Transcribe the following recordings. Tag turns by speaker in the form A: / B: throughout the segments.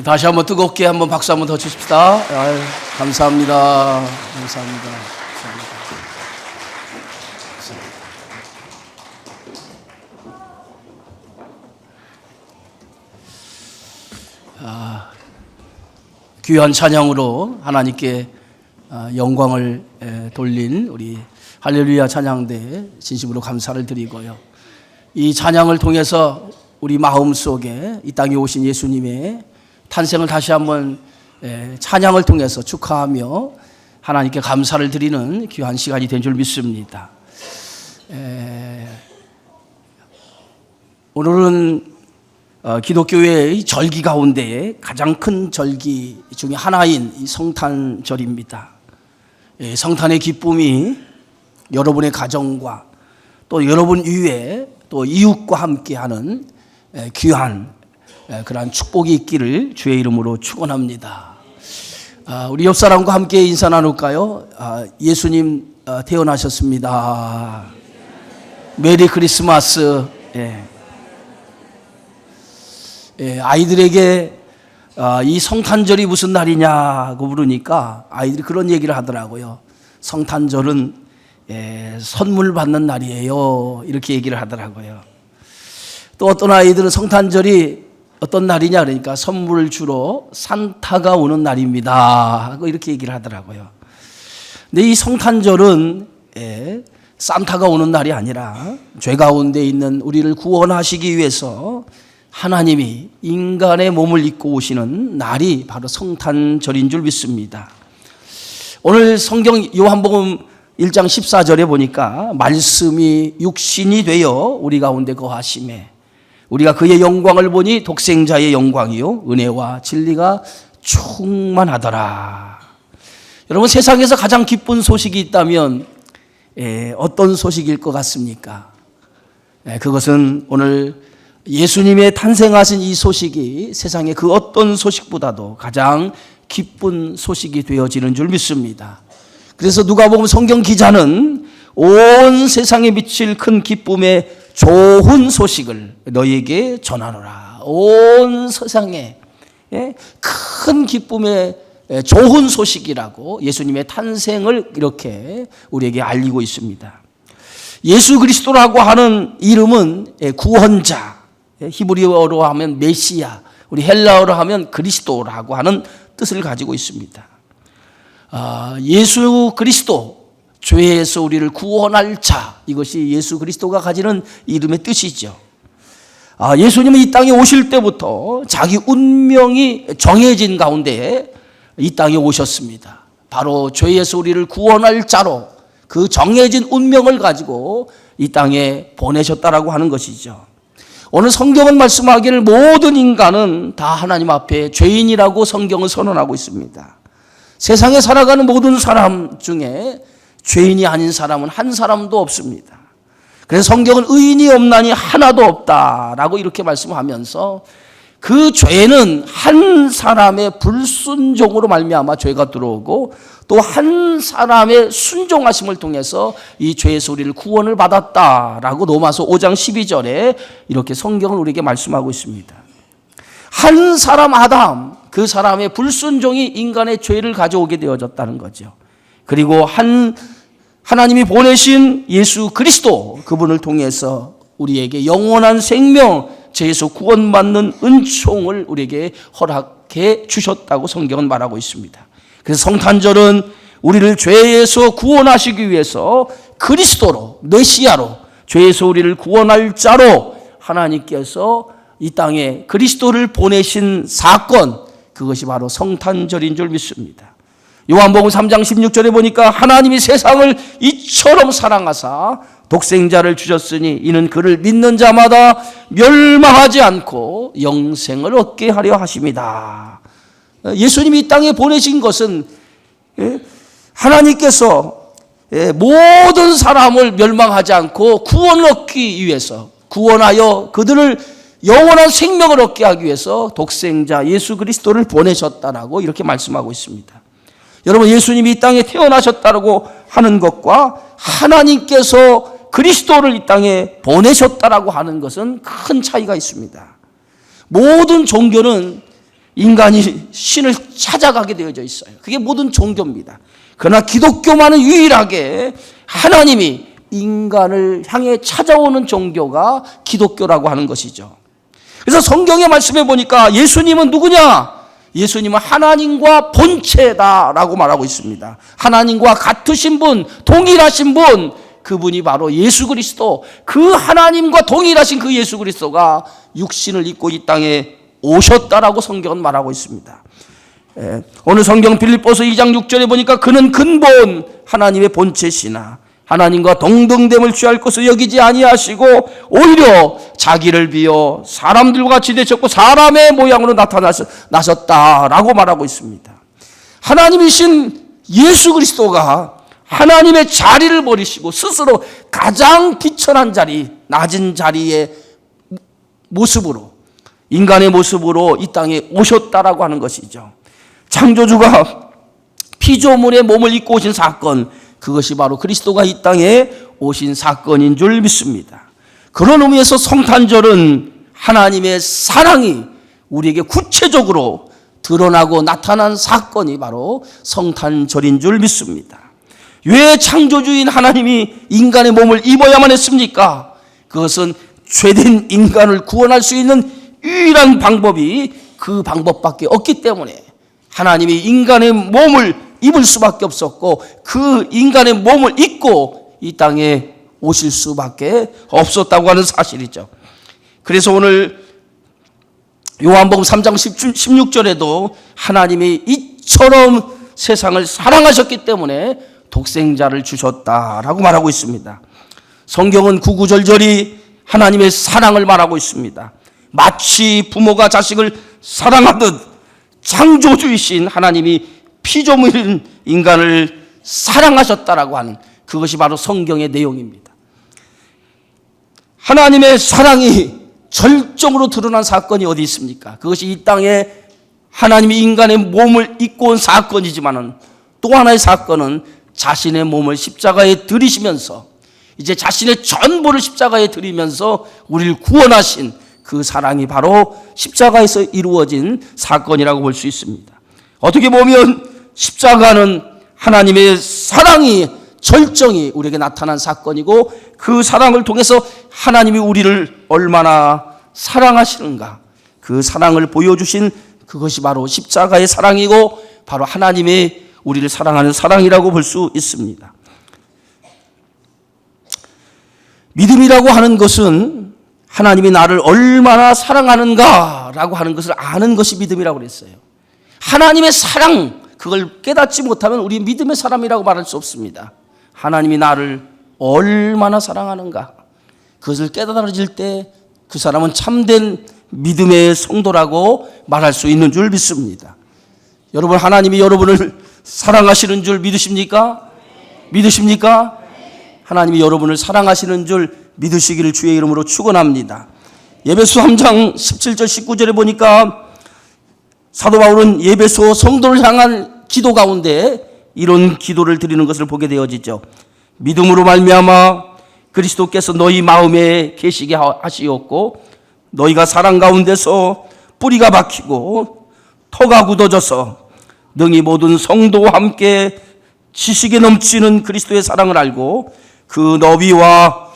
A: 다시 한번 뜨겁게 한번 박수 한번 더 주십시다. 아유, 감사합니다. 감사합니다. 귀한 찬양으로 하나님께 영광을 돌린 우리 할렐루야 찬양대에 진심으로 감사를 드리고요. 이 찬양을 통해서 우리 마음속에 이 땅에 오신 예수님의 탄생을 다시 한번 찬양을 통해서 축하하며 하나님께 감사를 드리는 귀한 시간이 된 줄 믿습니다. 오늘은 기독교의 절기 가운데 가장 큰 절기 중에 하나인 이 성탄절입니다. 성탄의 기쁨이 여러분의 가정과 또 여러분 위에 또 이웃과 함께하는 귀한 그러한 축복이 있기를 주의 이름으로 축원합니다. 우리 옆 사람과 함께 인사 나눌까요? 예수님 태어나셨습니다. 메리 크리스마스. 아이들에게 이 성탄절이 무슨 날이냐고 물으니까 아이들이 그런 얘기를 하더라고요. 성탄절은 선물 받는 날이에요. 이렇게 얘기를 하더라고요. 또 어떤 아이들은 성탄절이 어떤 날이냐 그러니까 선물을 주러 산타가 오는 날입니다 하고 이렇게 얘기를 하더라고요. 근데 이 성탄절은 산타가 오는 날이 아니라 죄 가운데 있는 우리를 구원하시기 위해서 하나님이 인간의 몸을 입고 오시는 날이 바로 성탄절인 줄 믿습니다. 오늘 성경 요한복음 1장 14절에 보니까 말씀이 육신이 되어 우리 가운데 거하심에 우리가 그의 영광을 보니 독생자의 영광이요 은혜와 진리가 충만하더라. 여러분, 세상에서 가장 기쁜 소식이 있다면 어떤 소식일 것 같습니까? 그것은 오늘 예수님의 탄생하신 이 소식이 세상의 그 어떤 소식보다도 가장 기쁜 소식이 되어지는 줄 믿습니다. 그래서 누가복음 성경 기자는 온 세상에 미칠 큰 기쁨의 좋은 소식을 너희에게 전하노라. 온 세상에 큰 기쁨의 좋은 소식이라고 예수님의 탄생을 이렇게 우리에게 알리고 있습니다. 예수 그리스도라고 하는 이름은 구원자, 히브리어로 하면 메시아, 우리 헬라어로 하면 그리스도라고 하는 뜻을 가지고 있습니다. 예수 그리스도, 죄에서 우리를 구원할 자, 이것이 예수 그리스도가 가지는 이름의 뜻이죠. 예수님은 이 땅에 오실 때부터 자기 운명이 정해진 가운데 이 땅에 오셨습니다. 바로 죄에서 우리를 구원할 자로 그 정해진 운명을 가지고 이 땅에 보내셨다라고 하는 것이죠. 오늘 성경은 말씀하기를 모든 인간은 다 하나님 앞에 죄인이라고 성경은 선언하고 있습니다. 세상에 살아가는 모든 사람 중에 죄인이 아닌 사람은 한 사람도 없습니다. 그래서 성경은 의인이 없나니 하나도 없다라고 이렇게 말씀하면서 그 죄는 한 사람의 불순종으로 말미암아 죄가 들어오고 또 한 사람의 순종하심을 통해서 이 죄에서 우리를 구원을 받았다라고 로마서 5장 12절에 이렇게 성경은 우리에게 말씀하고 있습니다. 한 사람 아담, 그 사람의 불순종이 인간의 죄를 가져오게 되어졌다는 거죠. 그리고 하나님이 보내신 예수 그리스도, 그분을 통해서 우리에게 영원한 생명, 죄에서 구원받는 은총을 우리에게 허락해 주셨다고 성경은 말하고 있습니다. 그래서 성탄절은 우리를 죄에서 구원하시기 위해서 그리스도로, 메시아로, 죄에서 우리를 구원할 자로 하나님께서 이 땅에 그리스도를 보내신 사건, 그것이 바로 성탄절인 줄 믿습니다. 요한복음 3장 16절에 보니까 하나님이 세상을 이처럼 사랑하사 독생자를 주셨으니 이는 그를 믿는 자마다 멸망하지 않고 영생을 얻게 하려 하심이다. 예수님이 이 땅에 보내신 것은 하나님께서 모든 사람을 멸망하지 않고 구원을 얻기 위해서, 구원하여 그들을 영원한 생명을 얻게 하기 위해서 독생자 예수 그리스도를 보내셨다라고 이렇게 말씀하고 있습니다. 여러분, 예수님이 이 땅에 태어나셨다고 하는 것과 하나님께서 그리스도를 이 땅에 보내셨다라고 하는 것은 큰 차이가 있습니다. 모든 종교는 인간이 신을 찾아가게 되어져 있어요. 그게 모든 종교입니다. 그러나 기독교만은 유일하게 하나님이 인간을 향해 찾아오는 종교가 기독교라고 하는 것이죠. 그래서 성경의 말씀에 보니까 예수님은 누구냐? 예수님은 하나님과 본체다라고 말하고 있습니다. 하나님과 같으신 분, 동일하신 분, 그분이 바로 예수 그리스도, 그 하나님과 동일하신 그 예수 그리스도가 육신을 입고 이 땅에 오셨다라고 성경은 말하고 있습니다. 오늘 성경 빌립보서 2장 6절에 보니까 그는 근본 하나님의 본체시나 하나님과 동등됨을 취할 것을 여기지 아니하시고 오히려 자기를 비어 사람들과 같이 되셨고 사람의 모양으로 나셨다라고 말하고 있습니다. 하나님이신 예수 그리스도가 하나님의 자리를 버리시고 스스로 가장 비천한 자리, 낮은 자리의 모습으로, 인간의 모습으로 이 땅에 오셨다라고 하는 것이죠. 창조주가 피조물의 몸을 입고 오신 사건, 그것이 바로 그리스도가 이 땅에 오신 사건인 줄 믿습니다. 그런 의미에서 성탄절은 하나님의 사랑이 우리에게 구체적으로 드러나고 나타난 사건이 바로 성탄절인 줄 믿습니다. 왜 창조주인 하나님이 인간의 몸을 입어야만 했습니까? 그것은 죄된 인간을 구원할 수 있는 유일한 방법이 그 방법밖에 없기 때문에 하나님이 인간의 몸을 입을 수밖에 없었고 그 인간의 몸을 입고 이 땅에 오실 수밖에 없었다고 하는 사실이죠. 그래서 오늘 요한복음 3장 16절에도 하나님이 이처럼 세상을 사랑하셨기 때문에 독생자를 주셨다라고 말하고 있습니다. 성경은 구구절절히 하나님의 사랑을 말하고 있습니다. 마치 부모가 자식을 사랑하듯 창조주이신 하나님이 피조물인 인간을 사랑하셨다라고 하는 그것이 바로 성경의 내용입니다. 하나님의 사랑이 절정으로 드러난 사건이 어디 있습니까? 그것이 이 땅에 하나님이 인간의 몸을 입고 온 사건이지만은 또 하나의 사건은 자신의 몸을 십자가에 들이시면서 이제 자신의 전부를 십자가에 들이면서 우리를 구원하신 그 사랑이 바로 십자가에서 이루어진 사건이라고 볼 수 있습니다. 어떻게 보면 십자가는 하나님의 사랑이 절정이 우리에게 나타난 사건이고 그 사랑을 통해서 하나님이 우리를 얼마나 사랑하시는가 그 사랑을 보여주신 그것이 바로 십자가의 사랑이고 바로 하나님의 우리를 사랑하는 사랑이라고 볼 수 있습니다. 믿음이라고 하는 것은 하나님이 나를 얼마나 사랑하는가라고 하는 것을 아는 것이 믿음이라고 그랬어요. 하나님의 사랑, 그걸 깨닫지 못하면 우리 믿음의 사람이라고 말할 수 없습니다. 하나님이 나를 얼마나 사랑하는가, 그것을 깨달아질 때 그 사람은 참된 믿음의 성도라고 말할 수 있는 줄 믿습니다. 여러분, 하나님이 여러분을 사랑하시는 줄 믿으십니까? 믿으십니까? 하나님이 여러분을 사랑하시는 줄 믿으시기를 주의 이름으로 축원합니다. 에베소 3장 17절 19절에 보니까 사도 바울은 에베소 성도를 향한 기도 가운데 이런 기도를 드리는 것을 보게 되어지죠. 믿음으로 말미암아 그리스도께서 너희 마음에 계시게 하시었고 너희가 사랑 가운데서 뿌리가 박히고 터가 굳어져서 능히 모든 성도와 함께 지식에 넘치는 그리스도의 사랑을 알고 그 너비와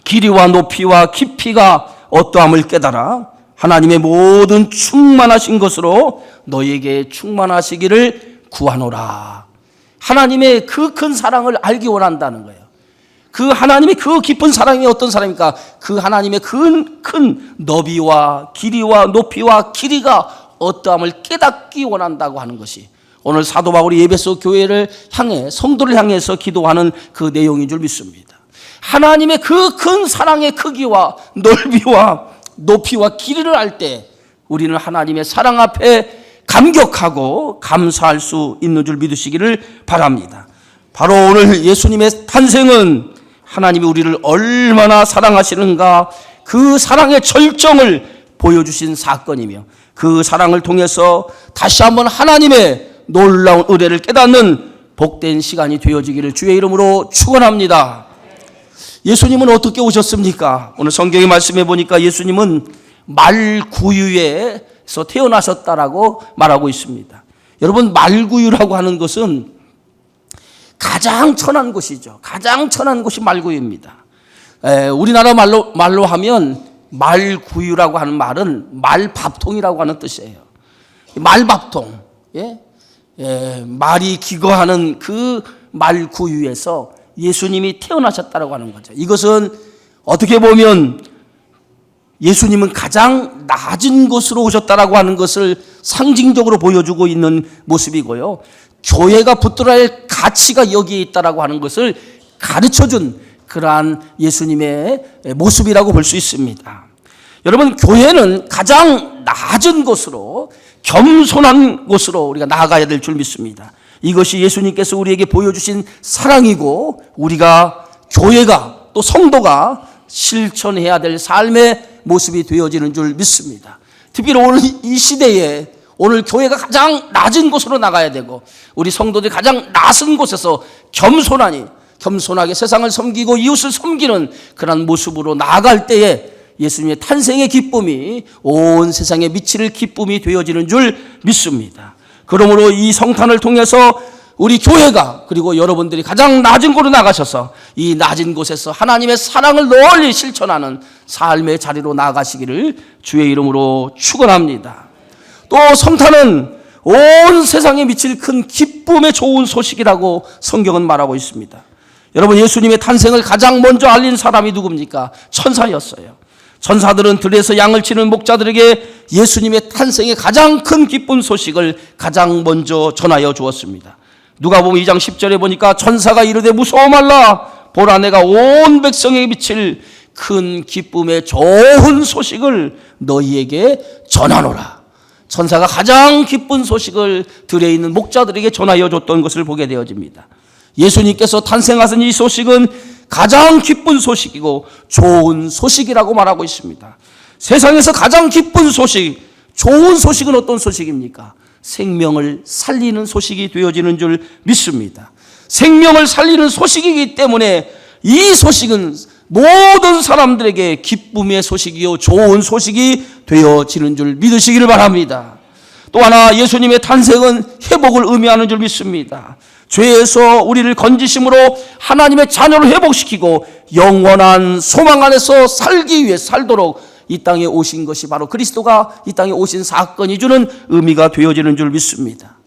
A: 길이와 높이와 깊이가 어떠함을 깨달아 하나님의 모든 충만하신 것으로 너희에게 충만하시기를 구하노라. 하나님의 그 큰 사랑을 알기 원한다는 거예요. 그 하나님의 그 깊은 사랑이 어떤 사랑입니까? 그 하나님의 큰 너비와 길이와 높이와 길이가 어떠함을 깨닫기 원한다고 하는 것이 오늘 사도 바울이 에베소 교회를 향해 성도를 향해서 기도하는 그 내용인 줄 믿습니다. 하나님의 그 큰 사랑의 크기와 넓이와 높이와 길이를 알 때 우리는 하나님의 사랑 앞에 감격하고 감사할 수 있는 줄 믿으시기를 바랍니다. 바로 오늘 예수님의 탄생은 하나님이 우리를 얼마나 사랑하시는가 그 사랑의 절정을 보여주신 사건이며 그 사랑을 통해서 다시 한번 하나님의 놀라운 은혜를 깨닫는 복된 시간이 되어지기를 주의 이름으로 축원합니다. 예수님은 어떻게 오셨습니까? 오늘 성경의 말씀에 보니까 예수님은 말구유에서 태어나셨다라고 말하고 있습니다. 여러분, 말구유라고 하는 것은 가장 천한 곳이죠. 가장 천한 곳이 말구유입니다. 우리나라 말로 하면 말구유라고 하는 말은 말밥통이라고 하는 뜻이에요. 말밥통, 말이 기거하는 그 말구유에서 예수님이 태어나셨다고 하는 거죠. 이것은 어떻게 보면 예수님은 가장 낮은 곳으로 오셨다라고 하는 것을 상징적으로 보여주고 있는 모습이고요. 교회가 붙들어야 할 가치가 여기에 있다라고 하는 것을 가르쳐준 그러한 예수님의 모습이라고 볼 수 있습니다. 여러분, 교회는 가장 낮은 곳으로, 겸손한 곳으로 우리가 나아가야 될 줄 믿습니다. 이것이 예수님께서 우리에게 보여주신 사랑이고, 우리가 교회가 또 성도가 실천해야 될 삶의 모습이 되어지는 줄 믿습니다. 특히 오늘 이 시대에 오늘 교회가 가장 낮은 곳으로 나가야 되고, 우리 성도들이 가장 낮은 곳에서 겸손하게 세상을 섬기고 이웃을 섬기는 그런 모습으로 나아갈 때에 예수님의 탄생의 기쁨이 온 세상에 미칠 기쁨이 되어지는 줄 믿습니다. 그러므로 이 성탄을 통해서 우리 교회가, 그리고 여러분들이 가장 낮은 곳으로 나가셔서 이 낮은 곳에서 하나님의 사랑을 널리 실천하는 삶의 자리로 나아가시기를 주의 이름으로 축원합니다. 또 성탄은 온 세상에 미칠 큰 기쁨의 좋은 소식이라고 성경은 말하고 있습니다. 여러분, 예수님의 탄생을 가장 먼저 알린 사람이 누굽니까? 천사였어요. 천사들은 들에서 양을 치는 목자들에게 예수님의 탄생의 가장 큰 기쁜 소식을 가장 먼저 전하여 주었습니다. 누가복음 2장 10절에 보니까 천사가 이르되 무서워 말라, 보라 내가 온 백성에게 미칠 큰 기쁨의 좋은 소식을 너희에게 전하노라. 천사가 가장 기쁜 소식을 들에 있는 목자들에게 전하여 줬던 것을 보게 되어집니다. 예수님께서 탄생하신 이 소식은 가장 기쁜 소식이고 좋은 소식이라고 말하고 있습니다. 세상에서 가장 기쁜 소식, 좋은 소식은 어떤 소식입니까? 생명을 살리는 소식이 되어지는 줄 믿습니다. 생명을 살리는 소식이기 때문에 이 소식은 모든 사람들에게 기쁨의 소식이요 좋은 소식이 되어지는 줄 믿으시기를 바랍니다. 또 하나, 예수님의 탄생은 회복을 의미하는 줄 믿습니다. 죄에서 우리를 건지심으로 하나님의 자녀를 회복시키고 영원한 소망 안에서 살기 위해 살도록 이 땅에 오신 것이 바로 그리스도가 이 땅에 오신 사건이 주는 의미가 되어지는 줄 믿습니다.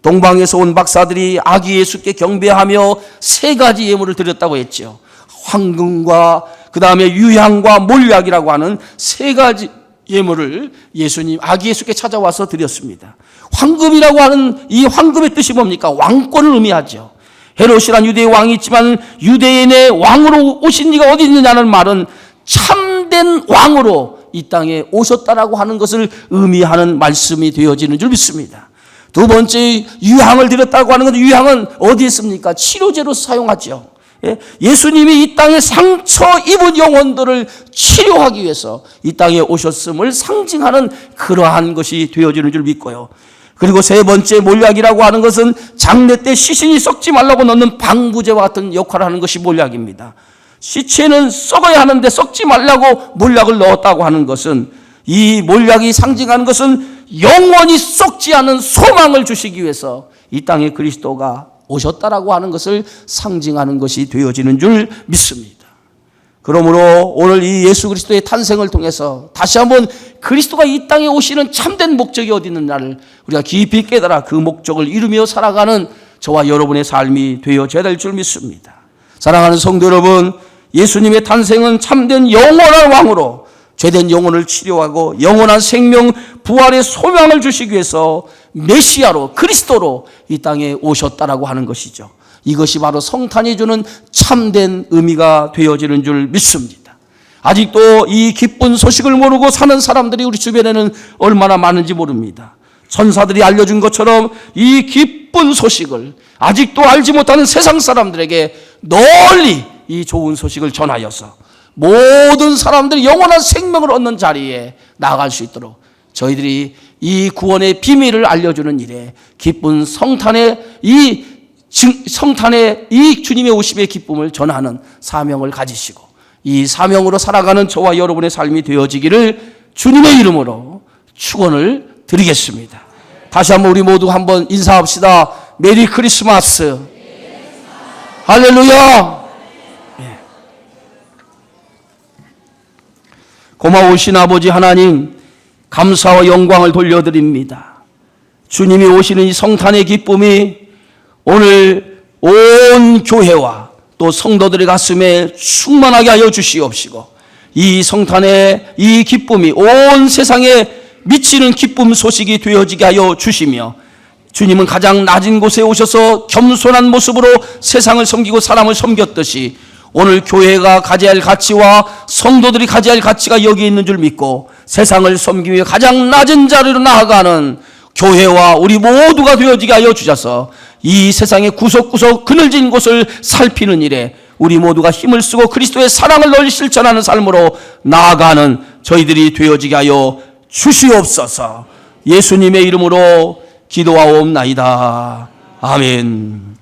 A: 동방에서 온 박사들이 아기 예수께 경배하며 세 가지 예물을 드렸다고 했죠. 황금과 그 다음에 유향과 몰약이라고 하는 세 가지 예물을 예수님 아기 예수께 찾아와서 드렸습니다. 황금이라고 하는 이 황금의 뜻이 뭡니까? 왕권을 의미하죠. 헤롯이란 유대의 왕이 있지만 유대인의 왕으로 오신 이가 어디 있느냐는 말은 참된 왕으로 이 땅에 오셨다라고 하는 것을 의미하는 말씀이 되어지는 줄 믿습니다. 두 번째, 유향을 드렸다고 하는 것, 유향은 어디에 있습니까? 치료제로 사용하죠. 예수님이 이 땅에 상처 입은 영혼들을 치료하기 위해서 이 땅에 오셨음을 상징하는 그러한 것이 되어지는 줄 믿고요. 그리고 세 번째, 몰약이라고 하는 것은 장례 때 시신이 썩지 말라고 넣는 방부제와 같은 역할을 하는 것이 몰약입니다. 시체는 썩어야 하는데 썩지 말라고 몰약을 넣었다고 하는 것은, 이 몰약이 상징하는 것은 영원히 썩지 않은 소망을 주시기 위해서 이 땅에 그리스도가 오셨다라고 하는 것을 상징하는 것이 되어지는 줄 믿습니다. 그러므로 오늘 이 예수 그리스도의 탄생을 통해서 다시 한번 그리스도가 이 땅에 오시는 참된 목적이 어디 있는가를 우리가 깊이 깨달아 그 목적을 이루며 살아가는 저와 여러분의 삶이 되어져야 될 줄 믿습니다. 사랑하는 성도 여러분, 예수님의 탄생은 참된 영원한 왕으로 죄된 영혼을 치료하고 영원한 생명, 부활의 소망을 주시기 위해서 메시아로, 그리스도로 이 땅에 오셨다라고 하는 것이죠. 이것이 바로 성탄이 주는 참된 의미가 되어지는 줄 믿습니다. 아직도 이 기쁜 소식을 모르고 사는 사람들이 우리 주변에는 얼마나 많은지 모릅니다. 천사들이 알려준 것처럼 이 기쁜 소식을 아직도 알지 못하는 세상 사람들에게 널리 이 좋은 소식을 전하여서 모든 사람들이 영원한 생명을 얻는 자리에 나아갈 수 있도록 저희들이 이 구원의 비밀을 알려주는 일에 기쁜 성탄의 이 주님의 오심의 기쁨을 전하는 사명을 가지시고 이 사명으로 살아가는 저와 여러분의 삶이 되어지기를 주님의 이름으로 축원을 드리겠습니다. 다시 한번 우리 모두 한번 인사합시다. 메리 크리스마스. 할렐루야. 고마우신 아버지 하나님, 감사와 영광을 돌려드립니다. 주님이 오시는 이 성탄의 기쁨이 오늘 온 교회와 또 성도들의 가슴에 충만하게 하여 주시옵시고, 이 성탄의 이 기쁨이 온 세상에 미치는 기쁨 소식이 되어지게 하여 주시며, 주님은 가장 낮은 곳에 오셔서 겸손한 모습으로 세상을 섬기고 사람을 섬겼듯이 오늘 교회가 가져야 할 가치와 성도들이 가져야 할 가치가 여기 있는 줄 믿고 세상을 섬기기 위해 가장 낮은 자리로 나아가는 교회와 우리 모두가 되어지게 하여 주셔서 이 세상의 구석구석 그늘진 곳을 살피는 일에 우리 모두가 힘을 쓰고 그리스도의 사랑을 널리 실천하는 삶으로 나아가는 저희들이 되어지게 하여 주시옵소서. 예수님의 이름으로 기도하옵나이다. 아멘.